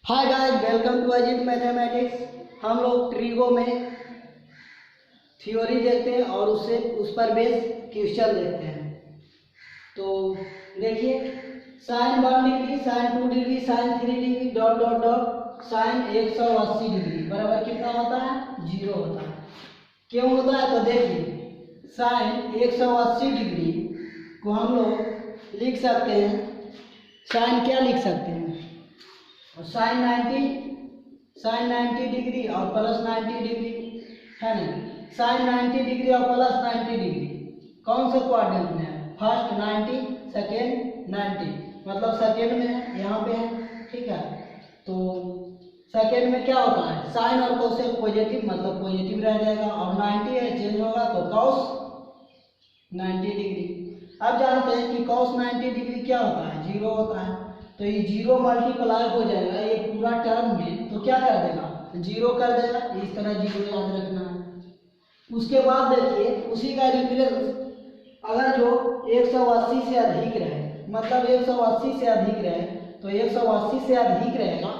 Hi guys, welcome to Ajit mathematics. हम लोग trigo में थ्योरी देखते हैं और उससे उस पर बेस क्वेश्चन देखते हैं। तो देखिए, sine 1 degree, sine 2 degree, sine 3 degree dot dot dot sine 180 degree बराबर कितना होता है? 0 होता है। क्यों होता है? तो देखिए, साइन 180 डिग्री को हम लोग लिख सकते हैं, साइन क्या लिख सकते हैं? और साइन 90 डिग्री और प्लस 90 डिग्री है ना। साइन 90 डिग्री और प्लस 90 डिग्री कौन से क्वाड्रेंट में है? फर्स्ट 90, सेकेंड 90, मतलब सेकेंड में है, यहाँ पे है, ठीक है। तो सेकेंड में क्या होता है? साइन और कोसेक पॉजिटिव, मतलब पॉजिटिव रह जाएगा, और 90 है, चेंज होगा तो कॉस 90 डिग्री। अब जानते हैं कि कॉस 90 डिग्री क्या होता है? 0 होता है। तो ये 0 मल्टीप्लाई हो जाएगा ये पूरा टर्म में, तो क्या कर देगा? 0 कर देगा। इस तरह 0 याद रखना है। उसके बाद देखिए, उसी का रिफरेंस अगर जो 180 से अधिक रहे, मतलब 180 से अधिक रहे, तो 180 से अधिक रहेगा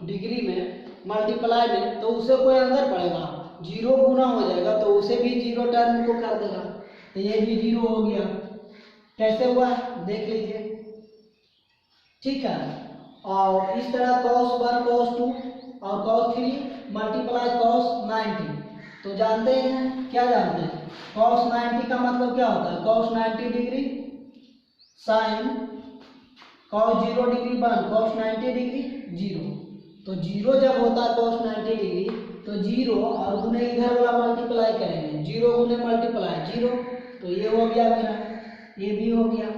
डिग्री में, मल्टीप्लाई में, तो उसे कोई अंदर पड़ेगा, 0 गुना हो जाएगा, तो उसे भी 0 टर्म को कर देगा। तो ये भी 0 हो गया। कैसे हुआ देख लीजिए, ठीक है। और इस तरह cos 1 cos 2 और cos 3 मल्टीप्लाई cos 90, तो जानते हैं, क्या जानते हैं? cos 90 का मतलब क्या होता है? cos 90 degree sine cos 0 degree 1 cos 90 degree 0। तो 0 जब होता है cos 90 डिग्री, तो 0 और गुने इधर वाला मल्टीप्लाई करेंगे, 0 गुने मल्टीप्लाई 0, तो ये हो गया मेरा, ये भी हो गया।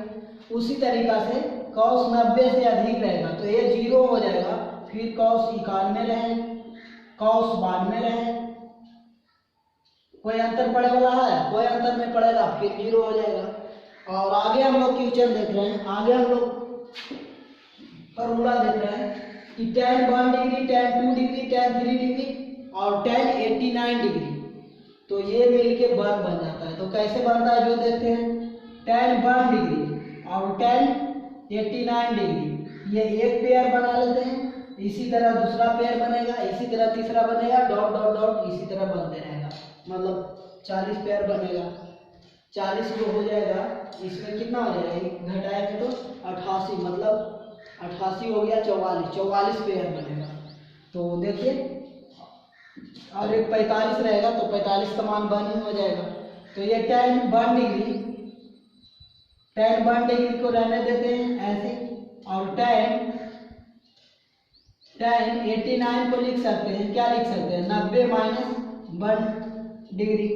उसी तरीका से cos 90 से अधिक रहेगा तो ये 0 हो जाएगा, फिर cos 91 रहे, cos 92 रहे, कोई अंतर पड़े वाला है? कोई अंतर नहीं पड़ेगा, फिर 0 हो जाएगा। और आगे हम लोग क्वेश्चन देख रहे हैं, आगे हम लोग फॉर्मूला देख रहे हैं कि tan 1 degree, tan 2 degree, tan 3 degree और tan 89 डिग्री, तो ये मिलके 1 बन जाता है। तो कैसे बनता है जो देखते हैं। tan 1 डिग्री और tan 89 डिग्री, ये एक पेयर बना लेते हैं, इसी तरह दूसरा पेयर बनेगा, इसी तरह तीसरा बनेगा, डॉट डॉट डॉट इसी तरह बनते रहेगा, मतलब 40 पेयर बनेगा। 40 जो हो जाएगा, इसमें कितना हो जाएगा? घटाएंगे तो 88, मतलब 88 हो गया 44 पेयर बनेगा। तो देखिए, और एक 45 रहेगा, तो 45 समान 1 ही हो जाएगा। तो ये tan 1 डिग्री को रहने देते हैं ऐसे, और tan 89 को लिख सकते हैं, क्या लिख सकते हैं? 90 - 1 डिग्री,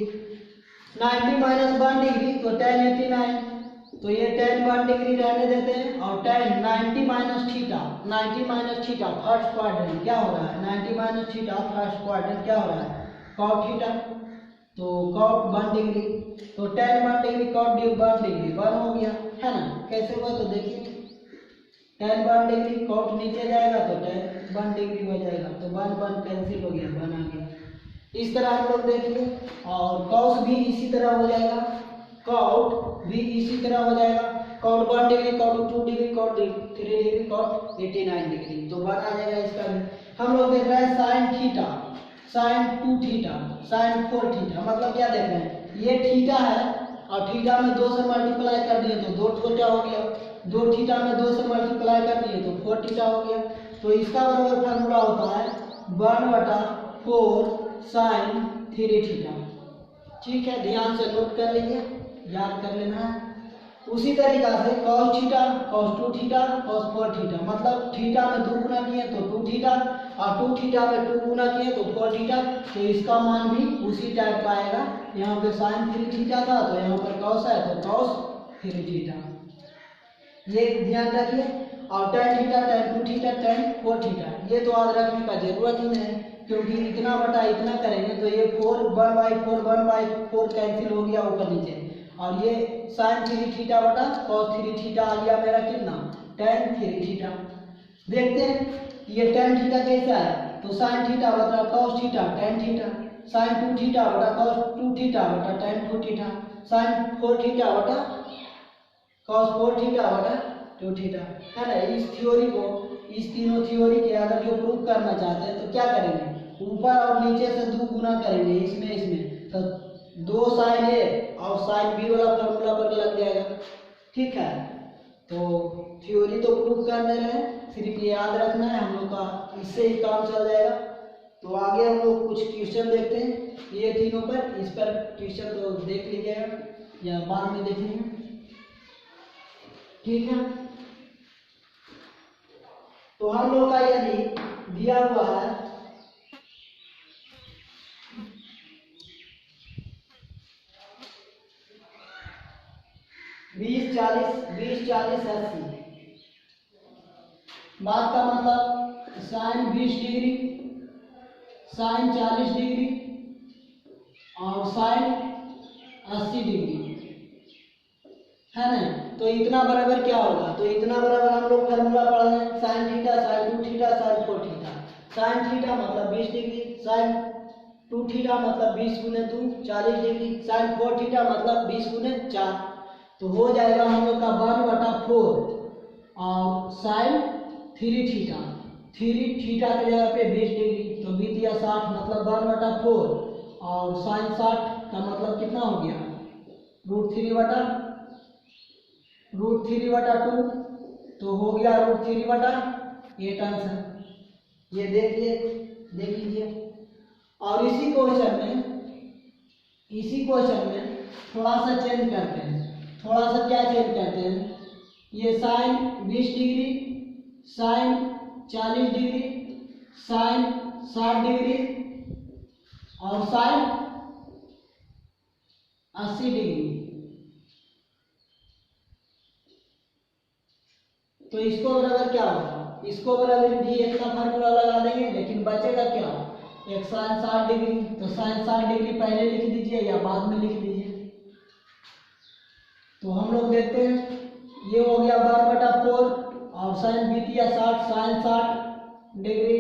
90 - 1 डिग्री तो tan 89, तो ये tan 1 डिग्री रहने देते हैं, और tan 90 - theta, 90 - theta first quadrant क्या हो रहा है? 90 - थीटा फर्स्ट क्वाड्रेंट क्या हो रहा है? cot थीटा, तो cot 1 डिग्री, तो tan 1 डिग्री cot 1 डिग्री 1 हो गया, है ना। कैसे हुआ? तो देखिए, tan 1 डिग्री cot नीचे जाएगा तो tan 1 डिग्री हो जाएगा, तो 1 कैंसिल हो गया, 1 आ गया। इस तरह हम लोग देखेंगे। और cos भी इसी तरह हो जाएगा, cot भी इसी तरह हो जाएगा, cot 1 degree, cot 2 degree, cot 3 degree, cot 89 degree, तो 1 आ जाएगा इसका भी। हम लोग देख रहे हैं sin theta, sin 2 theta, sin 4 theta, मतलब क्या देख रहे हैं? ये थीटा है और थीटा में 2 से मल्टीप्लाई कर दिए तो 2 थीटा हो गया, 2 थीटा में 2 से मल्टीप्लाई कर दिए तो 4 थीटा हो गया। तो इसका बराबर फार्मूला होता है 1/4 sin 3 थीटा। ठीक है, ध्यान से नोट कर लीजिए, याद कर लेना है। उसी तरीका से cos theta, cos 2 theta, cos 4 theta, मतलब थीटा में 2 गुना किए तो 2 थीटा, और 2 थीटा में 2 गुना किए तो 4 थीटा, तो इसका मान भी उसी टाइप का आएगा। यहाँ पे sin 3 थीटा था तो यहाँ पर cos है तो cos 3 थीटा, ये ध्यान रखिए। और tan theta, tan 2 theta, tan 4 theta, ये तो याद रखने का जरूरत ही नहीं, क्योंकि इतना बटा इतना करेंगे तो ये 1/4 कैंसिल हो गया ऊपर नीचे, और ये sin 3 थीटा बटा cos 3 थीटा आ गया मेरा कितना? tan 3 theta. देखते हैं ये tan थीटा कैसा है, तो sin थीटा बटा cos theta tan theta, sin 2 theta बटा cos 2 थीटा बटा tan 2 थीटा, sin 4 थीटा बटा cos 4 थीटा बटा 2 थीटा, है ना। इस थ्योरी को इस तीनों थ्योरी के अगर जो प्रूव करना चाहते हैं तो क्या करेंगे, ऊपर और नीचे से 2 गुना करेंगे इसमें, तो 2 साइन ए और साइन बी वाला फार्मूला पर लग जाएगा। ठीक है, तो थ्योरी तो प्रूव कर दे रहे हैं, सिर्फ ये याद रखना है हम लोग का, इससे ही काम चल जाएगा। तो आगे हम लोग कुछ क्वेश्चन देखते हैं ये तीनों पर, इस पर क्वेश्चन तो देख लीजिएगा या बाद में देखेंगे। ठीक है, तो हम लोग का यदि दिया हुआ है 20 40 80, बात का मतलब साइन 20 डिग्री, साइन 40 डिग्री और साइन 80 डिग्री है ना। तो इतना बराबर क्या होगा, तो इतना बराबर हम लोग फार्मूला पढ़ा है, sine theta sine 2 theta sine 4 theta. Sine theta मतलब 20 डिग्री, साइन 2 थीटा मतलब 20 गुने 2 40 डिग्री, साइन 4 थीटा मतलब 20 गुने 4। तो हो जाएगा हम लोग का 1/4 और साइन 3 थीटा, 3 थीटा के जगह पे 20 डिग्री, तो 20 या 60 मतलब 1/4 और साइन 60 का मतलब कितना हो गया, √3/2, तो हो गया √3/8 आंसर। ये देख लीजिए। और इसी क्वेश्चन में थोड़ा सा चेंज करते हैं, थोड़ा सा क्या चेंज करते हैं, ये sine 20 degree, sine 40 degree, sine 60 degree और साइन 80 डिग्री। तो इसको बराबर क्या होगा, इसको बराबर भी एक का फार्मूला लगा देंगे, लेकिन बचेगा क्या, एक साइन 60 डिग्री, तो साइन 60 डिग्री पहले लिख दीजिए या बाद में लिख दीजिए। तो हम लोग देखते हैं, ये हो गया 1/4 और साइन 20 या 60 साइन 60 डिग्री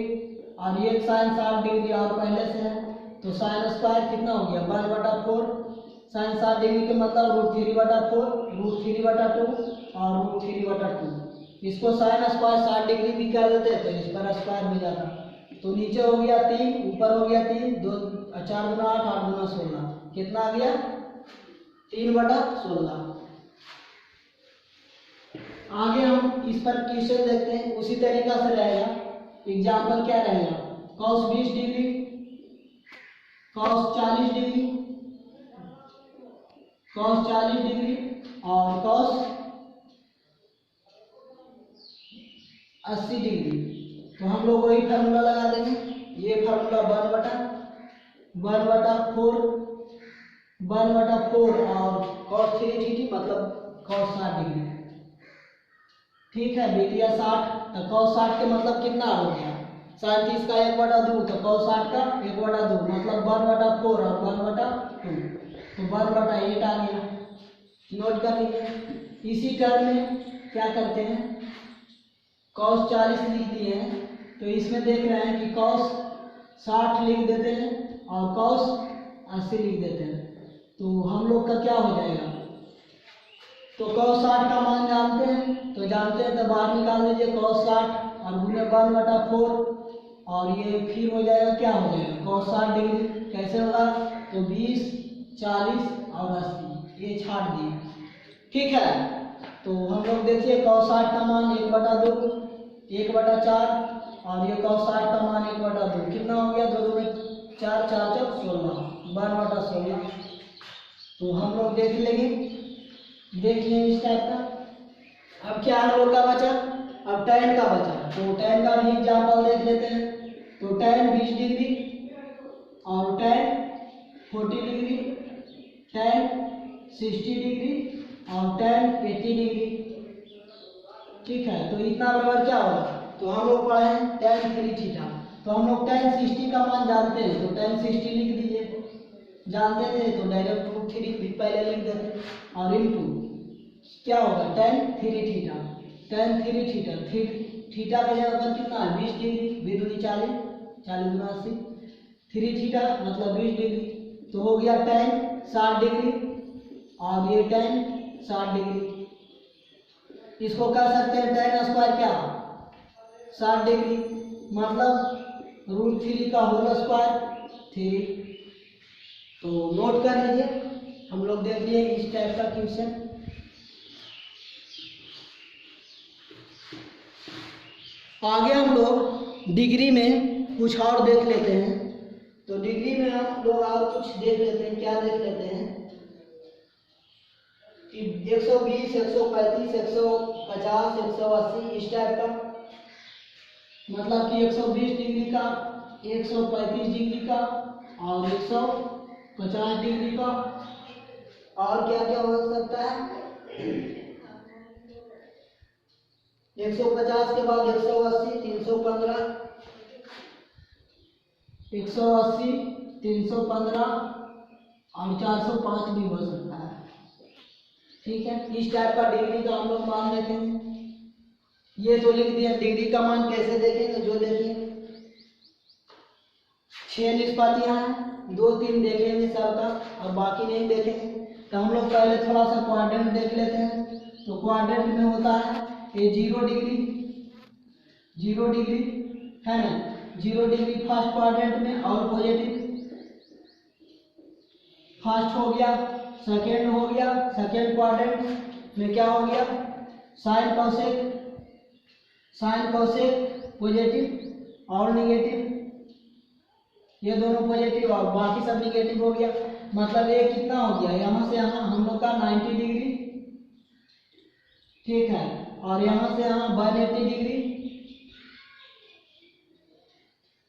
और ये साइन 60 डिग्री और पहले से है, तो साइन स्क्वायर कितना हो गया 1/4, साइन 60 डिग्री के मतलब √3/4, √3/2 और √3/2। इसको साइन स्क्वायर 60 डिग्री भी कर देते तो इस पर स्क्वायर हो जाता, तो नीचे हो गया 3, ऊपर हो गया 3, 2 4 गुना 8 8 गुना 16, कितना आ गया 3/16। आगे हम इस पर क्वेश्चन देखते हैं, उसी तरीका से रहेगा। एग्जाम्पल क्या रहेगा, cos 20 degree, cos 40 degree, cos 40 degree और cos 80 डिग्री। तो हम लोग वही फार्मूला लगा देंगे, ये फार्मूला 1/4 और cos 3 मतलब cos 60 डिग्री। ठीक है, 20 या 60, तो cos 60 के मतलब कितना हो गया, साइन 30 का 1/2, तो cos 60 का 1/2 मतलब 1/4 और 1/2, तो 1/8 आ गया। नोट कर लीजिए। इसी टर्म में क्या करते हैं, cos 40 लिख दिए हैं, तो इसमें देख रहे हैं कि cos 60 लिख देते हैं और cos 80 लिख देते हैं, तो हम लोग का क्या हो जाएगा, तो cos 60 का मान जानते हैं, तो बाहर निकाल दीजिए cos 60 और गुने 1/4 और ये फिर हो जाएगा, क्या हो जाएगा cos 60 डिग्री कैसे होगा, तो 20 40 और 80 ये छाट दिए। ठीक है, तो हम लोग देखिए cos 60 का मान 1/2 1/4 और ये cos 60 का मान 1/2 कितना हो गया, 2 में 4 4 4 16 12/16। तो हम लोग देख लें इस टाइप का। अब क्या हम लोग का बचा, अब tan का बचा, तो tan का भी एग्जाम्पल देख लेते हैं। तो tan 20 डिग्री और tan 40 डिग्री, tan 60 डिग्री और tan 80 डिग्री। ठीक है, तो इतना बराबर क्या होगा, तो हम लोग पढ़े हैं tan 3 थीटा, तो हम लोग tan 60 का मान जानते हैं, तो tan 60 लिख दीजिए, जानते थे तो डायरेक्ट √3 भी पहले लिख देते, और इनटू क्या होगा tan 3 theta, tan 3 theta, theta का जगह पर कितना है 20 डिग्री, 20 दूनी 40 40 गुना 80, 3 थीटा मतलब 20 डिग्री, तो हो गया tan 60 डिग्री और ये tan 60 डिग्री। इसको कह सकते हैं tan स्क्वायर क्या 60 डिग्री, मतलब √3 का होल स्क्वायर 3। तो नोट कर लीजिए, हम लोग देख लिए इस टाइप का क्वेश्चन। आगे हम लोग डिग्री में कुछ और देख लेते हैं। तो डिग्री में हम लोग और कुछ देख लेते हैं। क्या देख लेते हैं कि 120, 135, 150, 180 इस टाइप का, मतलब कि 120 डिग्री का, 135 डिग्री का और 150 डिग्री का। और क्या क्या हो सकता है? 150 के बाद 180, 315, 180, 315 और 405 भी हो सकता है। ठीक है, इस टाइप का डिग्री का हम लोग मान देखेंगे। ये तो लिख दिया। डिग्री का मान कैसे देखेंगे? जो देखिए 6 निष्पत्तियां हैं, 2-3 देखेंगे सबका और बाकी नहीं देखेंगे। तो हम लोग पहले थोड़ा सा क्वाड्रेंट देख लेते हैं। तो क्वाड्रेंट में होता है ये 0 डिग्री, 0 डिग्री है ना, 0 डिग्री फर्स्ट क्वाड्रेंट में और पॉजिटिव। फर्स्ट हो गया, सेकेंड हो गया, सेकेंड क्वाड्रेंट में क्या हो गया? Sine cosec, sine cosec positive और निगेटिव, ये दोनों पॉजिटिव और बाकी सब निगेटिव हो गया। मतलब ये कितना हो गया? यहाँ से यहाँ हम लोग का 90 डिग्री, ठीक है, और यहाँ से यहाँ 180 डिग्री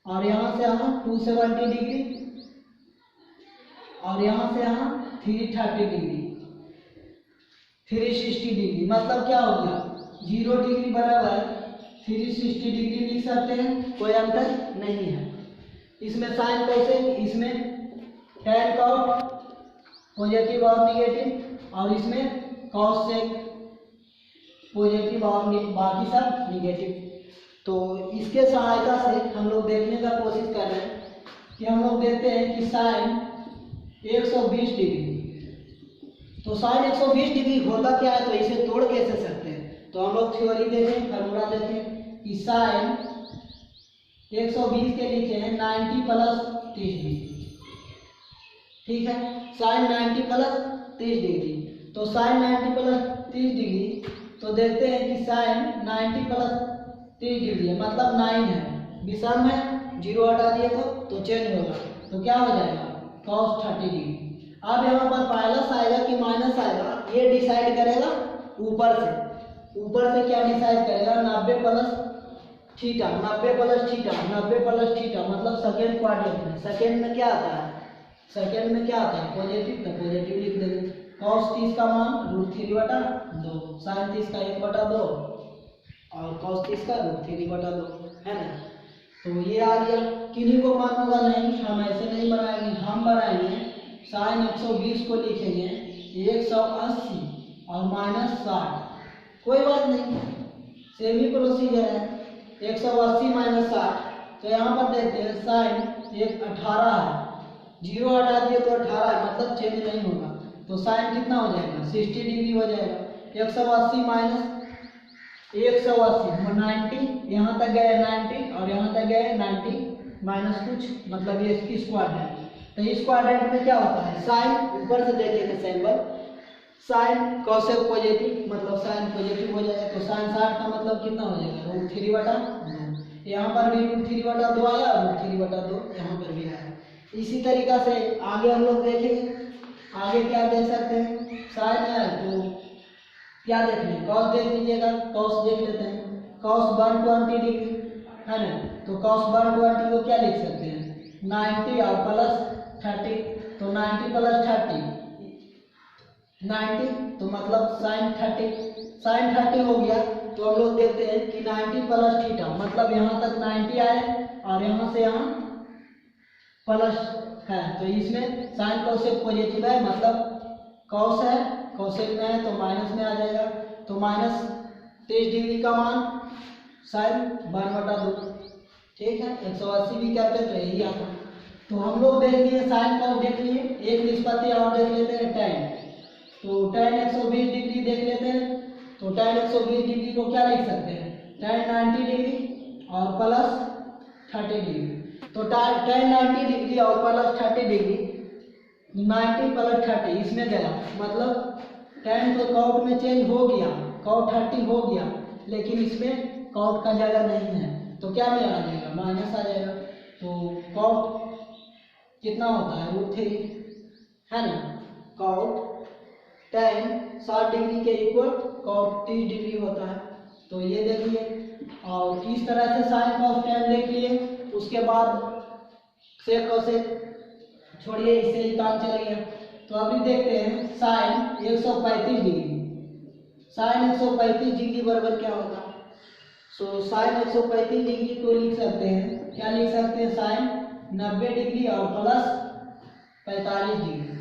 और यहाँ से यहाँ 270 डिग्री और यहाँ से यहाँ 330 डिग्री, 360 डिग्री। मतलब क्या हो गया? 0 डिग्री बराबर 360 डिग्री लिख सकते हैं, कोई अंतर नहीं है। इसमें साइन कोसेक, इसमें tan cos पॉजिटिव और निगेटिव, और इसमें cos सेक पॉजिटिव और बाकी सब निगेटिव। तो इसके सहायता से हम लोग देखने का कोशिश कर रहे हैं कि हम लोग देखते हैं कि साइन 120 डिग्री, तो साइन 120 डिग्री होता क्या है? तो इसे तोड़ कैसे सकते हैं? तो हम लोग थ्योरी देखें, फॉर्मूला देखें कि साइन 120 के लिखे हैं 90 प्लस 30 डिग्री, ठीक है, साइन 90 प्लस 30 डिग्री। तो साइन 90 प्लस 30 डिग्री, तो देखते हैं कि साइन 90 प्लस 30 डिग्री है, मतलब 9 है, विषम है, 0 हटा दिए तो चेंज होगा। तो क्या हो जाएगा? cos 30 degree. अब यहाँ पर प्लस आएगा कि माइनस आएगा, ये डिसाइड करेगा ऊपर से। ऊपर से क्या डिसाइड करेगा? 90 plus theta, 90 plus theta, 90 plus theta, मतलब सेकेंड क्वाड्रेंट में। सेकेंड में क्या आता है? सेकेंड में क्या आता है? पॉजिटिव, तो पॉजिटिव लिख देंगे। cos 30 का मान √3/2, sin 30 का 1/2 और cos 30 का √3/2, है ना। तो ये आ गया। किन्हीं को मान होगा नहीं, हम ऐसे नहीं बनाएंगे, हम बनाएंगे साइन 120 को लिखेंगे 180 और -60, कोई बात नहीं, सेम ही प्रोसीजर है। 180 - 60, तो यहाँ पर देखते हैं साइन 18 है, 0 हटा दिए तो 18 है, मतलब चेंज नहीं होगा। तो साइन कितना हो जाएगा? 60 डिग्री हो जाएगा। 180 माइनस 180 90, यहाँ तक गए 90 और यहाँ तक गए 90 माइनस कुछ, मतलब ये इसकी क्वाड्रेंट। तो इस क्वाड्रेंट में क्या होता है? साइन ऊपर से देखेंगे सिंबल, साइन कोसेक पॉजिटिव, मतलब साइन पॉजिटिव हो जाएगा। तो साइन 60 का मतलब कितना हो जाएगा? √3/2। यहाँ पर भी √3/2 आया और √3/2 यहाँ पर भी आया। इसी तरीका से आगे हम लोग देखेंगे। आगे क्या देख सकते हैं? साइन है तो क्या देख लें? कॉस देख लीजिएगा, कॉस देख लेते हैं। कॉस 120 डिग्री है ना, तो कॉस 120 को क्या लिख सकते हैं? 90 और प्लस 30, तो 90 प्लस 30 90, तो मतलब साइन 30 हो गया। तो हम लोग देखते हैं कि 90 प्लस थीटा, मतलब यहाँ तक 90 आए और यहाँ से यहाँ प्लस है, तो इसमें साइन कोसेक पॉजिटिव है, मतलब कॉस है, कोसेक में है तो माइनस में आ जाएगा। तो माइनस 23 डिग्री का मान साइन 1/2, ठीक है। 180 भी क्या कहते हैं? यही आता। तो हम लोग देख लिए साइन कर्व देख लिए, एक निष्पत्ति और देख लेते हैं tan। तो tan 120 डिग्री देख लेते हैं। तो tan 120 डिग्री को क्या लिख सकते हैं? tan 90 डिग्री और प्लस 30 डिग्री। तो tan 90 डिग्री और प्लस 30 डिग्री, 90 प्लस 30 इसमें गया, मतलब tan तो कॉट में चेंज हो गया, कॉट 30 हो गया, लेकिन इसमें कॉट का जगह नहीं है, तो क्या में आ जाएगा, माइनस आ जाएगा। तो कॉट कितना होता है, √3 है ना। कॉट tan 60 डिग्री के इक्वल कॉट 30 डिग्री होता है। तो ये देखिए, और इस तरह से साइन कॉस tan देख लिए। उसके बाद सेक कोसेक छोड़िए, इससे ही काम चलेगा। तो अभी देखते हैं साइन 135 डिग्री। साइन 135 डिग्री बराबर क्या होगा। सो साइन 135 डिग्री को लिख सकते हैं, क्या लिख सकते हैं, साइन 90 डिग्री और प्लस 45 डिग्री।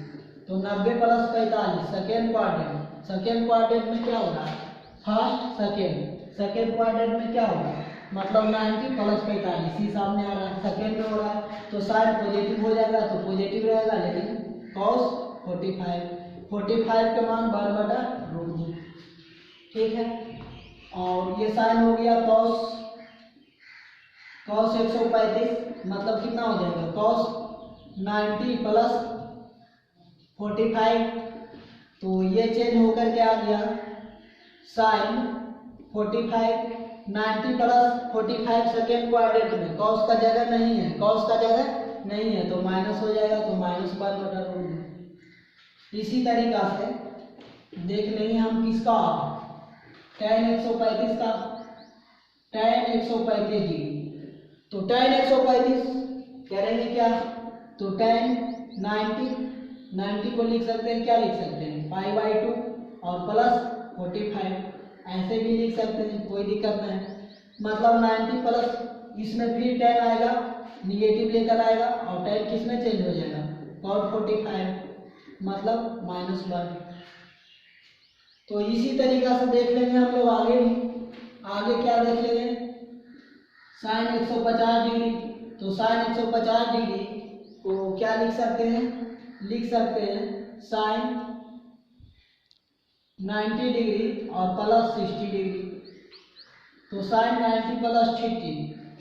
तो 90 plus 45 second quadrant. Second quadrant में क्या होगा, फर्स्ट सेकेंड। सेकेंड क्वाड्रेंट में क्या होगा, मतलब 90 प्लस 45 ही सामने आ रहा है, सेकेंड में हो रहा है। तो साइन पॉजिटिव हो जाएगा तो पॉजिटिव रहेगा, लेकिन कॉस 45 के मान 12/√2, ठीक है। और ये साइन हो गया कॉस 135, मतलब कितना हो जाएगा, कॉस 90 प्लस 45। तो ये चेंज होकर के आ गया साइन 45, 90 प्लस 45 सेकेंड क्वाड्रेंट में, कॉस का जगह नहीं है, कॉस का जगह नहीं है तो माइनस हो जाएगा, तो -1/√2। इसी तरीका से देख लेंगे हम किसका, tan 135 का, tan 135 डिग्री। तो tan 135 करेंगे क्या, तो tan 90 को लिख सकते हैं, क्या लिख सकते हैं, π/2 और प्लस 45, ऐसे भी लिख सकते हैं, कोई दिक्कत नहीं। मतलब 90 प्लस इसमें फिर tan आएगा, निगेटिव लेकर आएगा, और tan किस में चेंज हो जाएगा, cot 45, मतलब -1। तो इसी तरीका से देख लेंगे हम लोग आगे भी। आगे क्या देख लेंगे, साइन 150 डिग्री। तो साइन 150 डिग्री को क्या लिख सकते हैं, लिख सकते हैं साइन 90 डिग्री और प्लस 60 डिग्री। तो sine 90 plus 60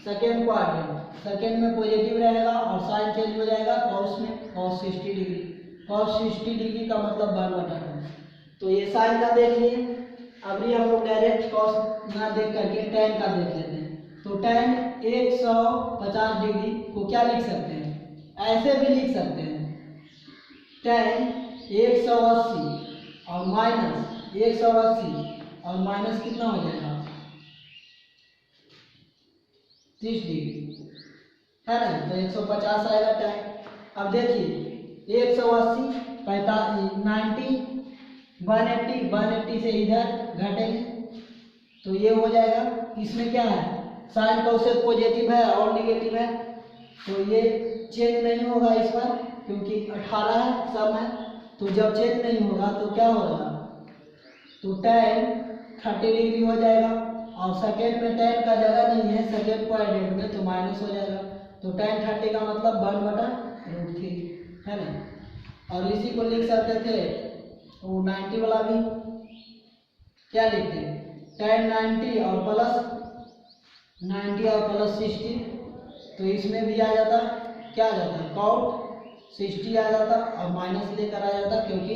second quadrant, second में पॉजिटिव रहेगा और साइन चेंज हो जाएगा कॉस में, cos 60 डिग्री। cos 60 डिग्री का मतलब 12/2। तो ये साइन का देख लिए। अभी हम लोग डायरेक्ट कॉस ना देख करके tan का देख लेते हैं। तो tan 150 डिग्री को क्या लिख सकते हैं, ऐसे भी लिख सकते हैं, tan 180 और माइनस 180 और माइनस कितना हो जाएगा, 30 डिग्री, है ना। तो 150 आएगा tan। अब देखिए 180 45 90 180 से इधर घटेंगे तो ये हो जाएगा। इसमें क्या है, साइन कोसेक पॉजिटिव है और निगेटिव है, तो ये चेंज नहीं होगा इस बार, क्योंकि 18 है, सम है। तो जब चेंज नहीं होगा तो क्या होगा, तो tan 30 डिग्री हो जाएगा, और सेकेंड में tan का जगह नहीं है सेकेंड क्वाड्रेंट में, तो माइनस हो जाएगा। तो tan 30 का मतलब 1/√3, है ना। और इसी को लिख सकते थे, वो 90 वाला भी क्या लिखते हैं, tan 90 और प्लस 60। तो इसमें भी आ जाता, क्या आ जाता, cot 60 आ जाता और माइनस लेकर आ जाता, क्योंकि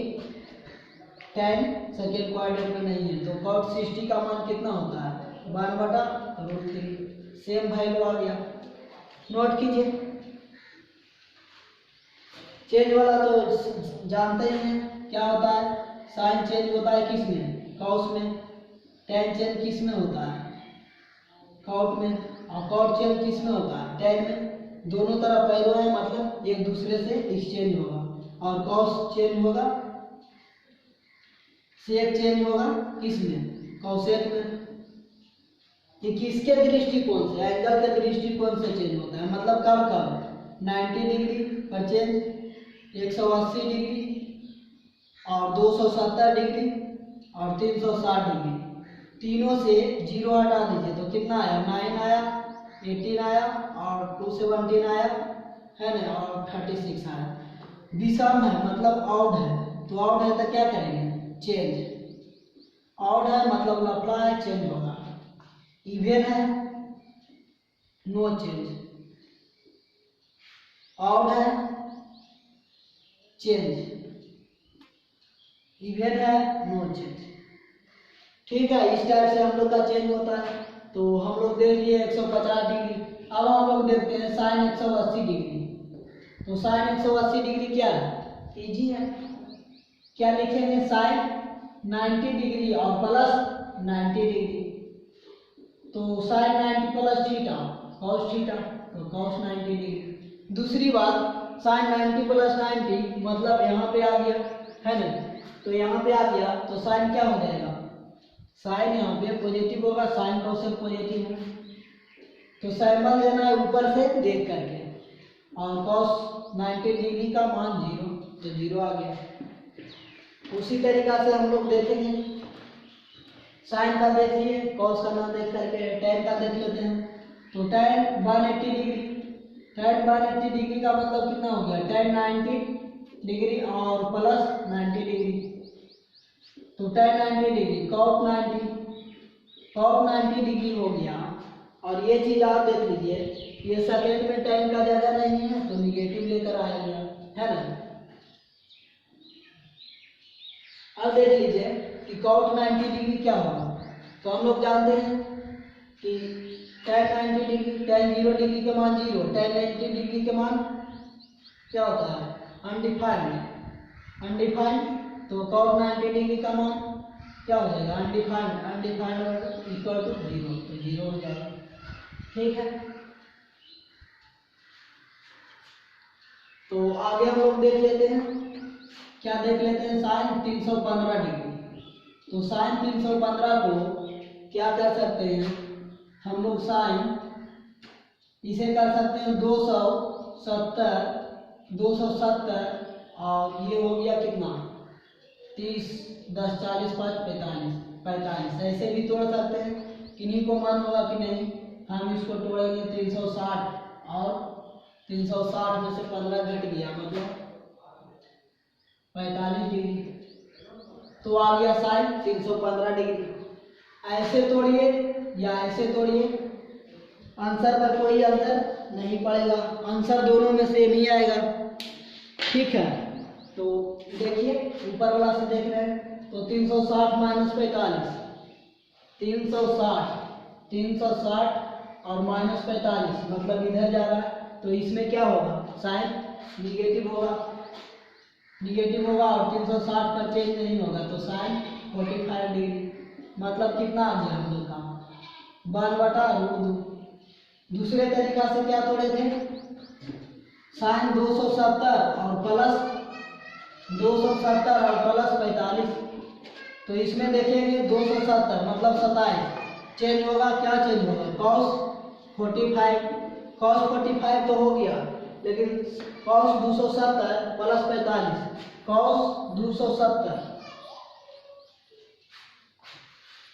tan सेकेंड क्वाड्रेंट में नहीं है। तो cot 60 का मान कितना होता है, 1/√3। सेम वैल्यू आ गया, नोट कीजिए। चेंज वाला तो जानते ही हैं क्या होता है, साइन चेंज होता है किस में, कॉस में। tan चेंज किस में होता है, कॉट में। और कॉट चेंज किस में होता है, tan में। दोनों तरफ एरो है, मतलब एक दूसरे से एक्सचेंज होगा। और कॉस चेंज होगा, सेक चेंज होगा किस में, कॉसेक में। ये किसके दृष्टिकोण से, एंगल के दृष्टिकोण से चेंज होता है, मतलब कब 90 डिग्री पर चेंज, 180 डिग्री और 270 डिग्री और 360 डिग्री। तीनों से 0 हटा दीजिए तो कितना आया, 9 आया, 18 आया और 217 आया, है ना, और 36 आया। विषम है मतलब ऑड है, तो ऑड है तो क्या करेंगे, चेंज। ऑड है मतलब लफड़ा है, चेंज होगा। इवन है नो चेंज, ऑड है चेंज, इवन है नो चेंज। ठीक है, इस टाइप से हम लोग का चेंज होता है। तो हम लोग देख लिए 150 डिग्री। अब हम लोग देखते हैं साइन 180 डिग्री। तो साइन 180 डिग्री क्या है, इजी है। क्या लिखेंगे, साइन 90 डिग्री और प्लस 90 डिग्री। तो sine 90 plus theta cos theta, तो कॉस 90 डिग्री। दूसरी बात, साइन 90 प्लस 90 मतलब यहाँ पे आ गया है ना, तो यहाँ पे आ गया तो साइन क्या हो जाएगा, साइन यहाँ पे पॉजिटिव होगा, साइन कॉसेक पॉजिटिव है। तो सैंपल देना है ऊपर से देख करके, और कॉस 90 डिग्री का मान 0, तो 0 आ गया। उसी तरीका से हम लोग देखेंगे, साइन का देख लिए, कॉस का ना देख करके tan का देख लेते हैं। तो tan 180 डिग्री, tan 180 डिग्री का मतलब कितना हो गया, tan 90 डिग्री और प्लस 90 डिग्री। तो tan 90 डिग्री cot 90 डिग्री हो गया। और ये चीज आप देख लीजिए, ये सेकेंड में tan का जगह नहीं है तो निगेटिव लेकर आया गया है ना। अब देख लीजिए कि cot 90 डिग्री क्या होगा। तो हम लोग जानते हैं कि tan 90 डिग्री, tan 0 डिग्री के मान 0, tan 90 डिग्री के मान क्या होता है, अनडिफाइंड। तो cot 90 डिग्री का मान क्या हो जाएगा, अनडिफाइंड इक्वल टू 0, तो 0 हो जाएगा। ठीक है, तो आगे हम लोग देख लेते हैं, क्या देख लेते हैं, साइन 315 डिग्री। तो साइन 315 को क्या कर सकते हैं हम लोग, साइन इसे कर सकते हैं 270 और ये हो गया कितना, 30, 10, 40, 5, 45, ऐसे भी तोड़ सकते हैं। किन्हीं को मन होगा कि नहीं हम इसको तोड़ेंगे 360 और 360 में से 15 घट गया मतलब 45 डिग्री, तो आ गया साइन 315 डिग्री। ऐसे तोड़िए या ऐसे तोड़िए, आंसर पर कोई अंतर नहीं पड़ेगा, आंसर दोनों में सेम ही आएगा। ठीक है, तो देखिए ऊपर वाला से देख रहे हैं, तो 360 माइनस 45, 360 और माइनस 45 मतलब इधर जा रहा है, तो इसमें क्या होगा, साइन निगेटिव होगा और 360 पर चेंज नहीं होगा, तो साइन 45 डिग्री मतलब कितना आ गया हम लोग का 1/√2। दूसरे तरीका से क्या तोड़े थे, साइन 270 और प्लस 45, तो इसमें देखेंगे 270 मतलब 27 चेंज होगा, क्या चेंज होगा, cos 45 तो हो गया, लेकिन cos 270 प्लस 45, cos 270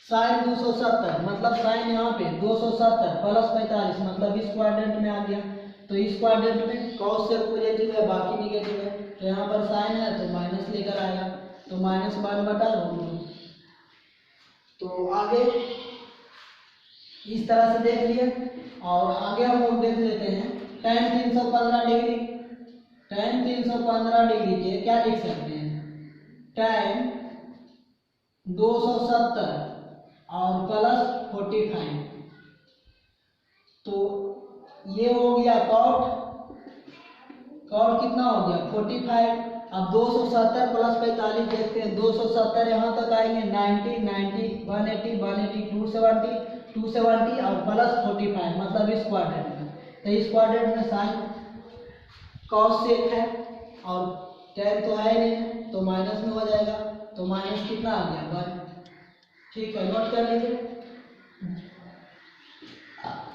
साइन 270 मतलब साइन यहाँ पे 270 प्लस 45 मतलब इस क्वाड्रेंट में आ गया, तो इस क्वाड्रेंट में cos से पॉजिटिव है बाकी निगेटिव है, तो यहाँ पर साइन है तो माइनस लेकर आएगा, तो -1/√2। तो आगे इस तरह से देख लिए, और आगे हम लोग देख लेते हैं tan 315 डिग्री। tan 315 डिग्री के क्या लिख सकते हैं, tan 270 और प्लस 45, तो ये हो गया cot कितना हो गया 45। अब 270 प्लस 45 देखते हैं, 270 यहाँ तक आएंगे 90, 180, 270 और प्लस 45 मतलब इस क्वाड्रेंट में, तो इस क्वाड्रेंट में साइन cos सेक है और tan तो है नहीं, तो माइनस में हो जाएगा, तो माइनस कितना आ गया 1। ठीक है, नोट कर लीजिए।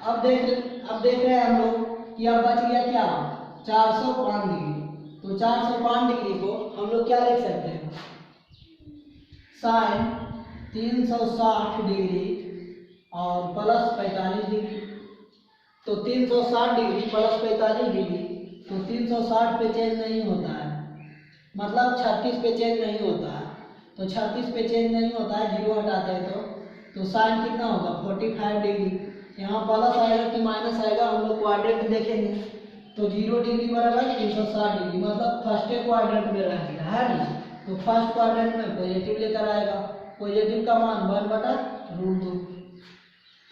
अब देख रहे हैं हम लोग कि अब बच गया क्या 405 डिग्री। तो 405 डिग्री को हम लोग क्या लिख सकते हैं, साइन 360 डिग्री और प्लस 45 डिग्री। तो 360 डिग्री प्लस 45 डिग्री, तो 360 पे चेंज नहीं होता है, मतलब 36 पे चेंज नहीं होता है, तो 36 पे चेंज नहीं होता है, 0 हटाते हैं तो साइन कितना होगा 45 डिग्री। यहाँ प्लस आएगा कि माइनस आएगा, हम लोग क्वाड्रेंट देखेंगे। तो 0 डिग्री बराबर 360 डिग्री, मतलब फर्स्ट क्वाड्रेंट में रहेगा, है ना। तो फर्स्ट क्वाड्रेंट में पॉजिटिव लेकर आएगा, पॉजिटिव का मान 1/√2।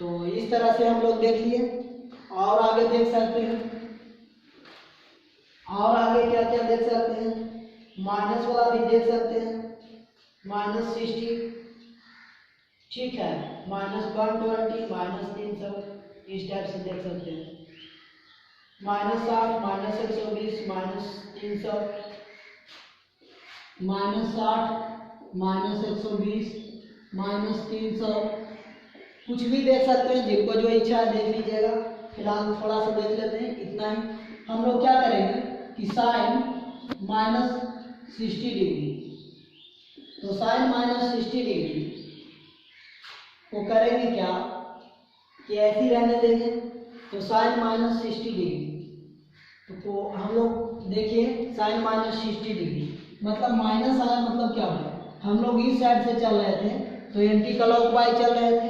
तो इस तरह से हम लोग देख लिए। और आगे देख सकते हैं, और आगे क्या क्या देख सकते हैं, माइनस वाला भी देख सकते हैं, -60, ठीक है, -120, -300, इस टाइप से देख सकते हैं। -60, -120, -300, -60, -120, -300, कुछ भी देख सकते हैं, जिनको जो इच्छा है देख लीजिएगा। फिलहाल थोड़ा सा देख लेते हैं, इतना ही। हम लोग क्या करेंगे कि साइन -60 डिग्री, तो साइन -60 डिग्री को करेंगे क्या कि ऐसे ही रहने देंगे। तो साइन -60 डिग्री, तो हम लोग देखिए साइन -60 डिग्री मतलब माइनस आया, मतलब क्या हुआ, हम लोग इस साइड से चल रहे थे तो एंटी क्लॉकवाइज चल रहे थे,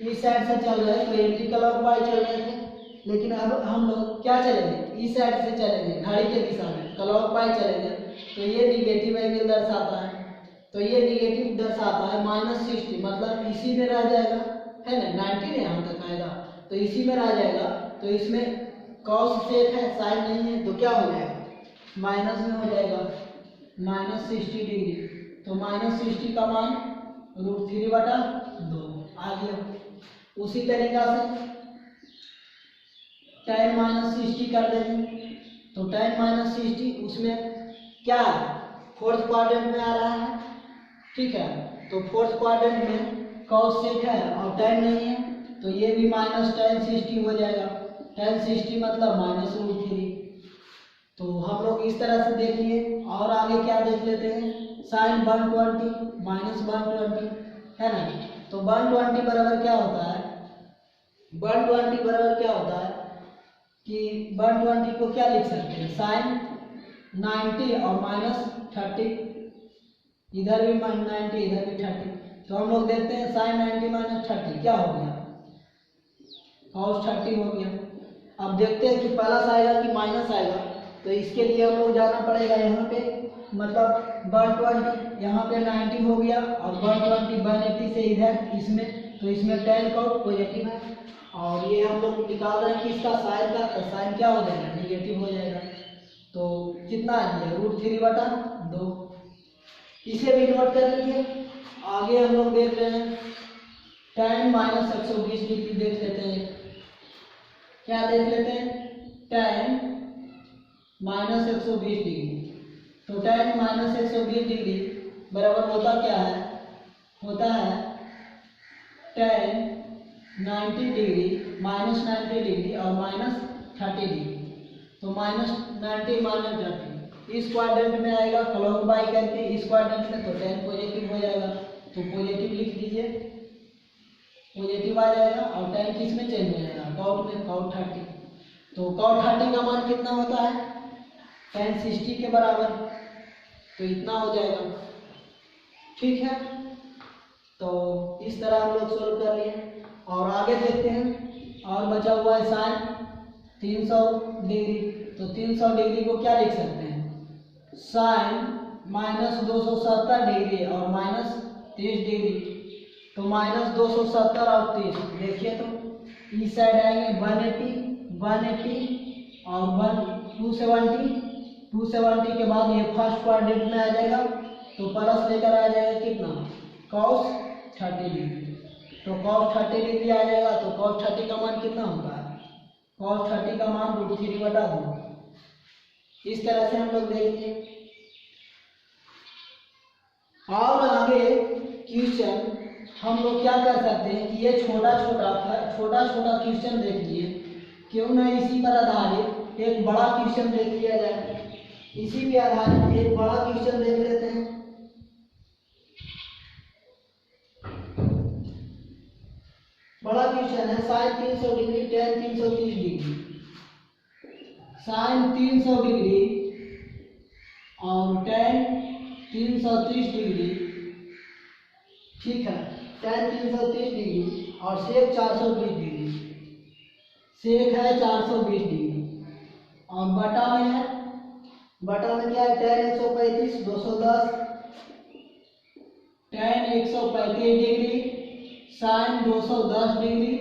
इस साइड से चल रहे तो एंटी क्लॉकवाइज चल रहे थे। लेकिन अब हम लोग क्या चलेंगे, इस साइड से चलेंगे, घड़ी के दिशा में क्लॉकवाइज चलेंगे, तो ये निगेटिव एंगल दर्शाता है। तो ये निगेटिव दर्शाता है -60, मतलब इसी में रह जाएगा, है ना, 90 यहाँ तक आएगा, तो इसी में रह जाएगा। तो इसमें कॉस सेक है, साइन नहीं है, तो क्या हो जाएगा, माइनस में हो जाएगा, -60 डिग्री। तो -60 का मान √3/2 आ गया। उसी तरीका से tan -60 कर देंगे, तो tan -60 उसमें क्या है, फोर्थ क्वाड्रेंट में आ रहा है, ठीक है। तो फोर्थ क्वाड्रेंट में कॉस सेक है और tan नहीं है, तो ये भी -tan 60 हो जाएगा। tan 60 मतलब -√3। तो हम लोग इस तरह से देखिए। और आगे क्या देख लेते हैं, साइन 120 -120, है ना। तो 120 बराबर क्या होता है, 120 बराबर क्या होता है कि 120 को क्या लिख सकते हैं, साइन 90 और -30, इधर भी -90 इधर भी 30। तो हम लोग देखते हैं साइन 90 -30 क्या हो गया, cos 30 हो गया। अब देखते हैं कि प्लस आएगा कि माइनस आएगा। तो इसके लिए हम लोग जाना पड़ेगा यहाँ पे, मतलब 120 यहाँ पे 90 हो गया और 120 180 से इधर इसमें, तो इसमें tan cos पॉजिटिव है और ये हम लोग निकाल रहे हैं किसका, साइन का। तो साइन क्या हो जाएगा, निगेटिव हो जाएगा। तो कितना आ गया, √3/2। इसे भी नोट कर लीजिए। आगे हम लोग देख रहे हैं tan -120 डिग्री देख लेते हैं, क्या देख लेते हैं, tan -120 डिग्री। तो tan -120 डिग्री बराबर होता क्या है, होता है tan 90 डिग्री -90 डिग्री और -30 डिग्री। तो -90 -30 इस क्वाड्रेंट में आएगा क्लॉकवाइज करके, इस क्वाड्रेंट में तो tan पॉजिटिव हो जाएगा। तो पॉजिटिव लिख दीजिए, पॉजिटिव आ जाएगा और tan किस में चेंज हो जाएगा, cot में, cot 30। तो cot 30 का मान कितना होता है, tan 60 के बराबर, तो इतना हो जाएगा, ठीक है। तो इस तरह हम लोग सोल्व कर लिए। और आगे देखते हैं, और बचा हुआ है साइन 300 डिग्री। तो 300 डिग्री को क्या लिख सकते हैं, साइन -270 डिग्री और -30 डिग्री। तो -270 और 30, देखिए तो इस साइड आएंगे 180 और 270 के बाद ये फर्स्ट क्वाड्रेंट में आ जाएगा, तो प्लस लेकर आ जाएगा कितना, cos 30 डिग्री। तो cos 30 डिग्री आ जाएगा। तो cos 30 का मान कितना होता है, cos 30 का मान √3/2। इस तरह से हम लोग देखेंगे। और आगे क्वेश्चन हम लोग क्या कर सकते हैं कि ये छोटा छोटा क्वेश्चन देख लिए, क्यों ना इसी पर आधारित एक बड़ा क्वेश्चन देख लिया जाए। इसी पे आधारित एक बड़ा क्वेश्चन देख लेते हैं। बड़ा क्वेश्चन है sine 300 degree tan 330 degree, sine 300 degree और tan 330 डिग्री, ठीक है, tan 330 डिग्री और सेक 420 डिग्री। सेक है 420 डिग्री। और बटा में है, बटा में क्या है, tan 135 210, tan 135 degree, sin 210 degree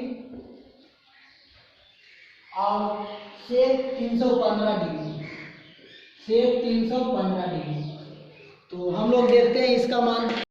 और सेक 315 डिग्री, सेक 315 डिग्री। तो हम लोग देखते हैं इसका मान।